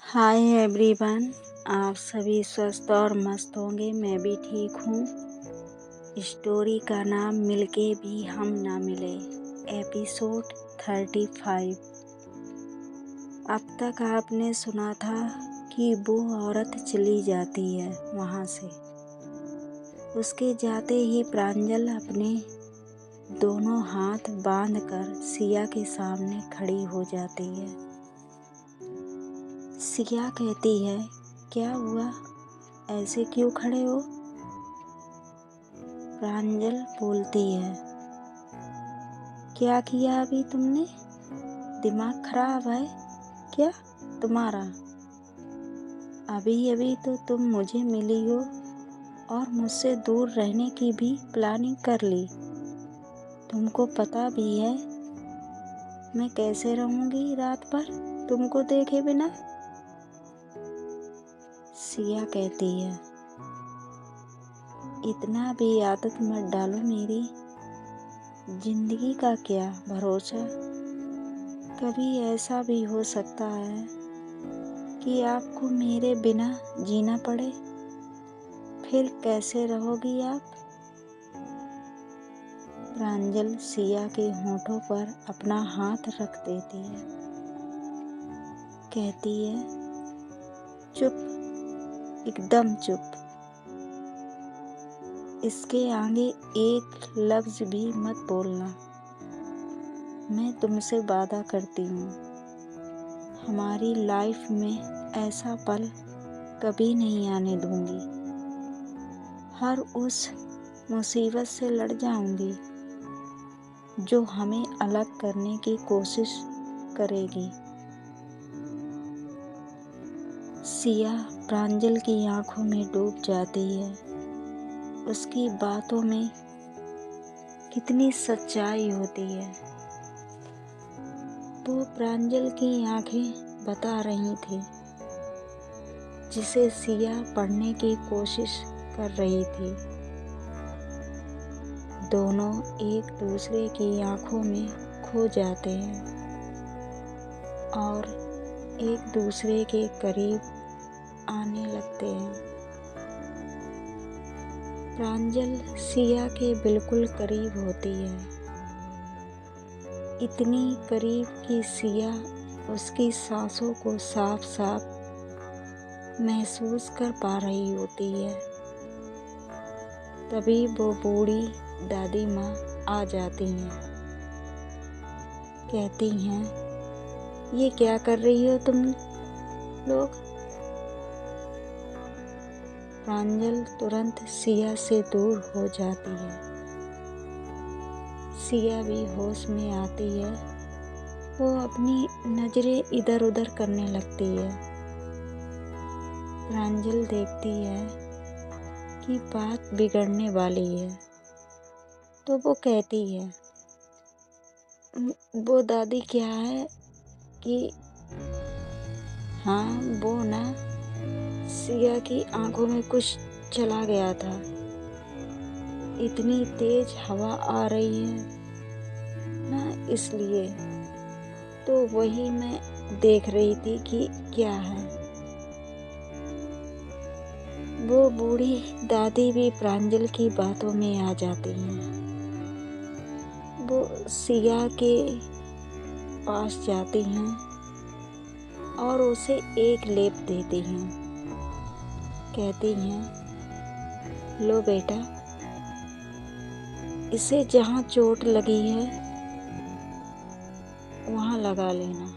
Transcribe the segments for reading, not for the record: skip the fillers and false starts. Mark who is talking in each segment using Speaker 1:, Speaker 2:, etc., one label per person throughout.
Speaker 1: Hi everyone. आप सभी स्वस्थ और मस्त होंगे। मैं भी ठीक हूँ। स्टोरी का नाम मिलके भी हम ना मिले, एपिसोड 35। अब तक आपने सुना था कि वो औरत चली जाती है वहाँ से। उसके जाते ही प्रांजल अपने दोनों हाथ बांधकर सिया के सामने खड़ी हो जाती है। सिया कहती है, क्या हुआ, ऐसे क्यों खड़े हो? प्रांजल बोलती है, क्या किया अभी तुमने? दिमाग खराब है क्या तुम्हारा? अभी अभी तो तुम मुझे मिली हो और मुझसे दूर रहने की भी प्लानिंग कर ली। तुमको पता भी है मैं कैसे रहूंगी रात भर तुमको देखे बिना? सिया कहती है, इतना भी आदत मत डालो मेरी। जिंदगी का क्या भरोसा, कभी ऐसा भी हो सकता है कि आपको मेरे बिना जीना पड़े। फिर कैसे रहोगी आप? प्रांजल सिया के होठों पर अपना हाथ रख देती है। कहती है, चुप, एकदम चुप। इसके आगे एक लफ्ज भी मत बोलना। मैं तुमसे वादा करती हूँ, हमारी लाइफ में ऐसा पल कभी नहीं आने दूंगी। हर उस मुसीबत से लड़ जाऊंगी जो हमें अलग करने की कोशिश करेगी। सिया प्रांजल की आंखों में डूब जाती है। उसकी बातों में कितनी सच्चाई होती है। वो प्रांजल की आंखें बता रही थी जिसे सिया पढ़ने की कोशिश कर रही थी। दोनों एक दूसरे की आंखों में खो जाते हैं और एक दूसरे के करीब आने लगते हैं। प्रांजल सिया के बिल्कुल करीब होती है, इतनी करीब कि सिया उसकी सांसों को साफ साफ महसूस कर पा रही होती है। तभी वो बूढ़ी दादी माँ आ जाती हैं। कहती हैं, ये क्या कर रही हो तुम लोग? प्रांजल तुरंत सिया से दूर हो जाती है। सिया भी होश में आती है। वो अपनी नजरें इधर उधर करने लगती है। प्रांजल देखती है कि बात बिगड़ने वाली है, तो वो कहती है, वो दादी क्या है कि हाँ वो ना सिया की आंखों में कुछ चला गया था। इतनी तेज हवा आ रही है ना, इसलिए तो वही मैं देख रही थी कि क्या है। वो बूढ़ी दादी भी प्रांजल की बातों में आ जाती हैं। वो सिया के पास जाती हैं और उसे एक लेप देती हैं। कहती हैं, लो बेटा, इसे जहाँ चोट लगी है वहाँ लगा लेना।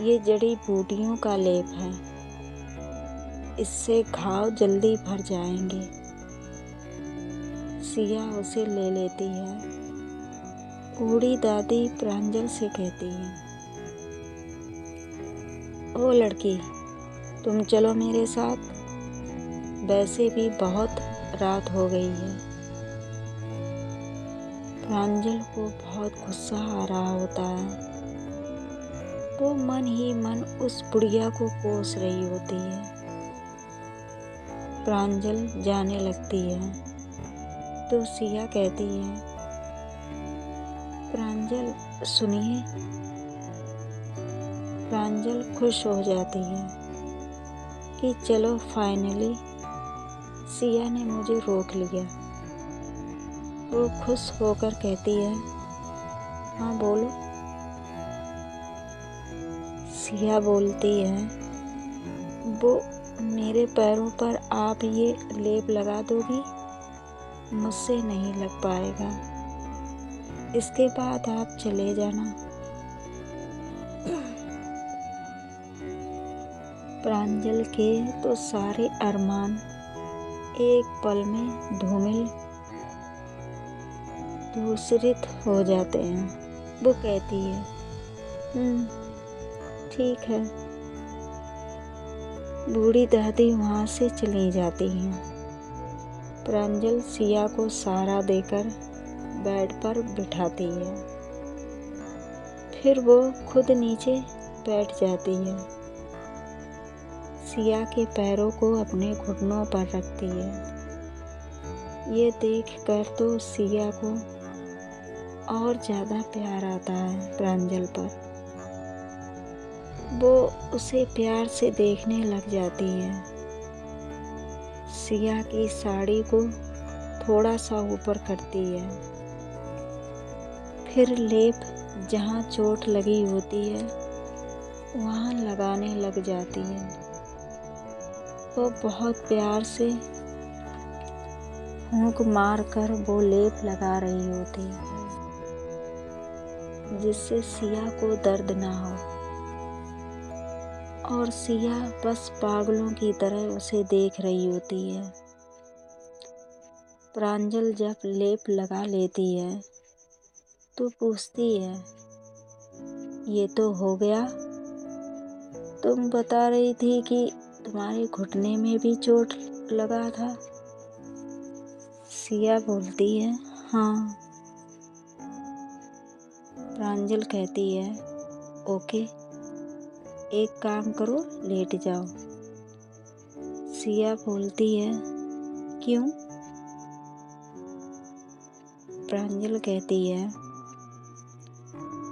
Speaker 1: ये जड़ी बूटियों का लेप है, इससे घाव जल्दी भर जाएंगे। सिया उसे ले लेती है। बूढ़ी दादी प्रांजल से कहती है, ओ लड़की, तुम चलो मेरे साथ, वैसे भी बहुत रात हो गई है। प्रांजल को बहुत गुस्सा आ रहा होता है। वो मन ही मन उस बुढ़िया को कोस रही होती है। प्रांजल जाने लगती है तो सिया कहती है, प्रांजल सुनिए, प्रांजल खुश हो जाती है कि चलो फाइनली सिया ने मुझे रोक लिया। वो खुश होकर कहती है, हाँ बोलो। सिया बोलती है, वो मेरे पैरों पर आप ये लेप लगा दोगी? मुझसे नहीं लग पाएगा, इसके बाद आप चले जाना। प्रांजल के तो सारे अरमान एक पल में धूसरित हो जाते हैं। वो कहती है, ठीक है। बूढ़ी दादी वहाँ से चली जाती हैं। प्रांजल सिया को सहारा देकर बेड पर बिठाती है। फिर वो खुद नीचे बैठ जाती है। सिया के पैरों को अपने घुटनों पर रखती है। ये देखकर तो सिया को और ज़्यादा प्यार आता है प्रांजल पर। वो उसे प्यार से देखने लग जाती है। सिया की साड़ी को थोड़ा सा ऊपर करती है। फिर लेप जहाँ चोट लगी होती है वहाँ लगाने लग जाती है। वो बहुत प्यार से फूंक मार कर वो लेप लगा रही होती है जिससे सिया को दर्द ना हो, और सिया बस पागलों की तरह उसे देख रही होती है। प्रांजल जब लेप लगा लेती है तो पूछती है, ये तो हो गया? तुम बता रही थी कि तुम्हारे घुटने में भी चोट लगा था। सिया बोलती है, हाँ। प्रांजल कहती है, ओके, एक काम करो, लेट जाओ। सिया बोलती है, क्यों? प्रांजल कहती है,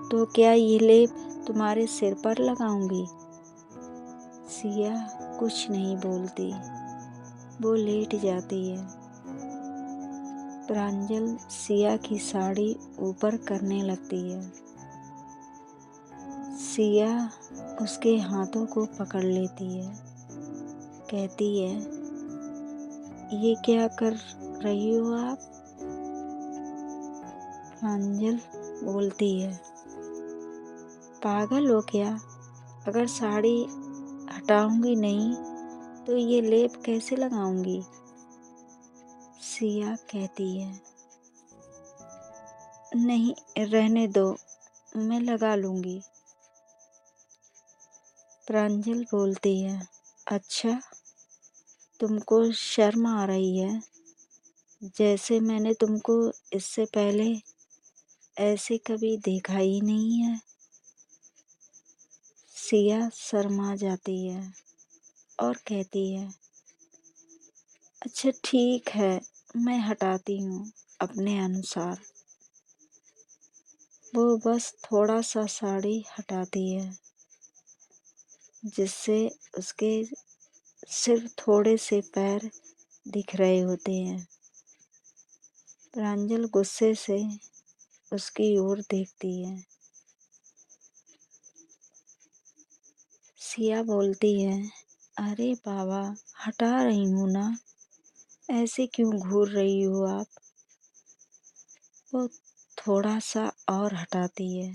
Speaker 1: तो क्या ये लेप तुम्हारे सिर पर लगाऊंगी? सिया कुछ नहीं बोलती, वो लेट जाती है। प्रांजल सिया की साड़ी ऊपर करने लगती है। सिया उसके हाथों को पकड़ लेती है। कहती है, ये क्या कर रही हो आप? प्रांजल बोलती है, पागल हो क्या? अगर साड़ी हटाऊंगी नहीं तो ये लेप कैसे लगाऊंगी? सिया कहती है, नहीं रहने दो, मैं लगा लूंगी। प्रांजल बोलती है, अच्छा, तुमको शर्म आ रही है? जैसे मैंने तुमको इससे पहले ऐसे कभी देखा ही नहीं है। सिया शर्मा जाती है और कहती है, अच्छा ठीक है, मैं हटाती हूँ अपने अनुसार। वो बस थोड़ा सा साड़ी हटाती है जिससे उसके सिर्फ थोड़े से पैर दिख रहे होते हैं। प्रांजल गुस्से से उसकी ओर देखती है। सिया बोलती है, अरे बाबा, हटा रही हूँ ना, ऐसे क्यों घूर रही हो आप? वो थोड़ा सा और हटाती है।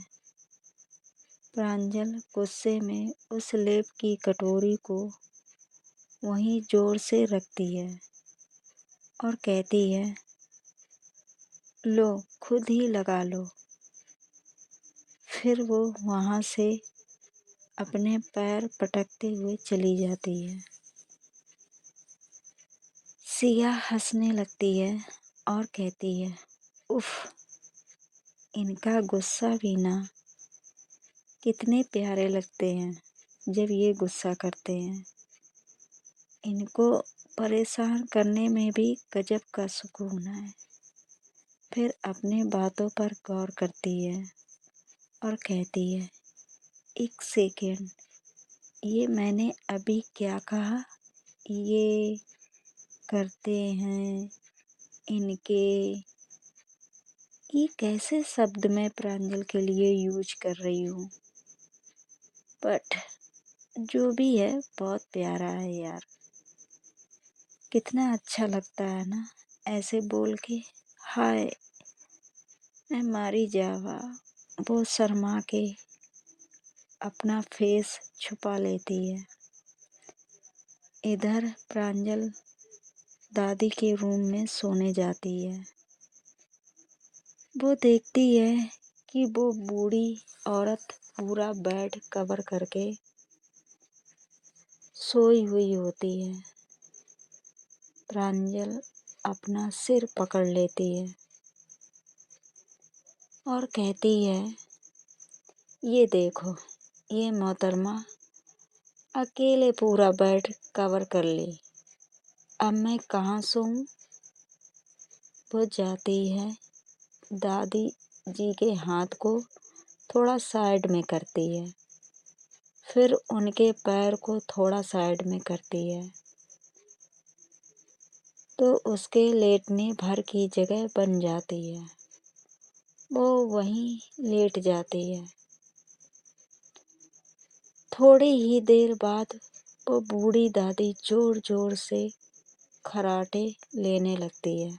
Speaker 1: प्रांजल गुस्से में उस लेप की कटोरी को वहीं जोर से रखती है और कहती है, लो खुद ही लगा लो। फिर वो वहाँ से अपने पैर पटकते हुए चली जाती है। सिया हंसने लगती है और कहती है, उफ, इनका गुस्सा भी ना कितने प्यारे लगते हैं जब ये गुस्सा करते हैं। इनको परेशान करने में भी गजब का सुकून है। फिर अपनी बातों पर गौर करती है और कहती है, एक सेकेंड, ये मैंने अभी क्या कहा? ये करते हैं इनके, ये कैसे शब्द मैं प्रांजल के लिए यूज कर रही हूँ, बट जो भी है बहुत प्यारा है यार। कितना अच्छा लगता है ना ऐसे बोल के हाय, मैं मारी जावा। वो शर्मा के अपना फेस छुपा लेती है। इधर प्रांजल दादी के रूम में सोने जाती है। वो देखती है कि वो बूढ़ी औरत पूरा बेड कवर करके सोई हुई होती है। प्रांजल अपना सिर पकड़ लेती है और कहती है, ये देखो, ये मोहतरमा अकेले पूरा बेड कवर कर ली, अब मैं कहाँ सोऊं? वो जाती है, दादी जी के हाथ को थोड़ा साइड में करती है, फिर उनके पैर को थोड़ा साइड में करती है, तो उसके लेटने भर की जगह बन जाती है। वो वहीं लेट जाती है। थोड़ी ही देर बाद वो बूढ़ी दादी जोर जोर से खर्राटे लेने लगती है,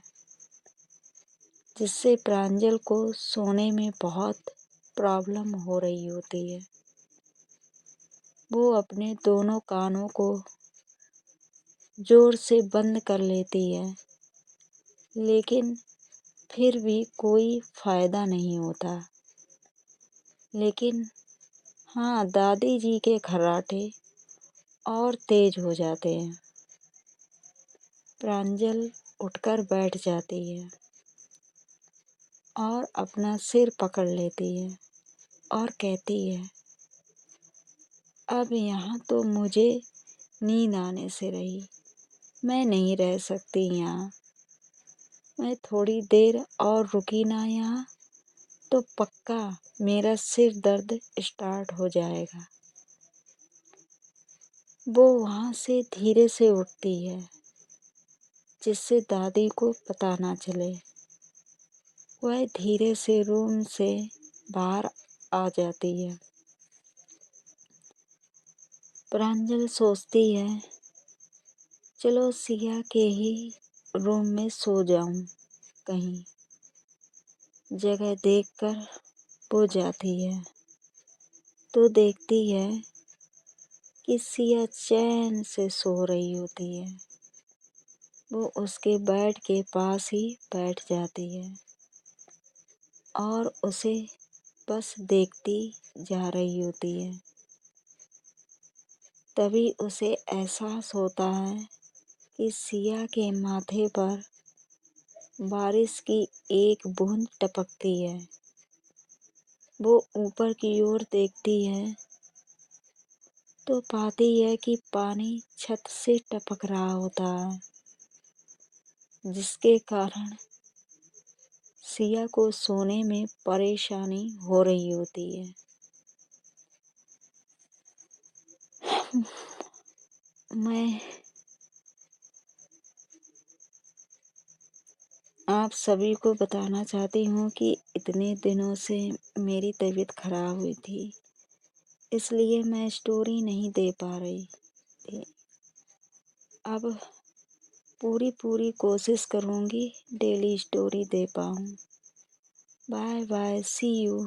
Speaker 1: जिससे प्रांजल को सोने में बहुत प्रॉब्लम हो रही होती है। वो अपने दोनों कानों को जोर से बंद कर लेती है, लेकिन फिर भी कोई फायदा नहीं होता। लेकिन हाँ, दादी जी के खर्राटे और तेज हो जाते हैं। प्रांजल उठकर बैठ जाती है और अपना सिर पकड़ लेती है और कहती है, अब यहाँ तो मुझे नींद आने से रही, मैं नहीं रह सकती यहाँ। मैं थोड़ी देर और रुकी ना यहाँ तो पक्का मेरा सिर दर्द स्टार्ट हो जाएगा। वो वहाँ से धीरे से उठती है, जिससे दादी को पता ना चले। वह धीरे से रूम से बाहर आ जाती है। प्रांजल सोचती है, चलो सिया के ही रूम में सो जाऊं। कहीं जगह देखकर वो जाती है तो देखती है कि सिया चैन से सो रही होती है। वो उसके बेड के पास ही बैठ जाती है और उसे बस देखती जा रही होती है। तभी उसे एहसास होता है कि सिया के माथे पर बारिश की एक बूंद टपकती है। वो ऊपर की ओर देखती है तो पाती है कि पानी छत से टपक रहा होता है, जिसके कारण सिया को सोने में परेशानी हो रही होती है। मैं आप सभी को बताना चाहती हूँ कि इतने दिनों से मेरी तबीयत खराब हुई थी, इसलिए मैं स्टोरी नहीं दे पा रही थी। अब पूरी कोशिश करूँगी डेली स्टोरी दे पाऊँ। Bye bye, see you.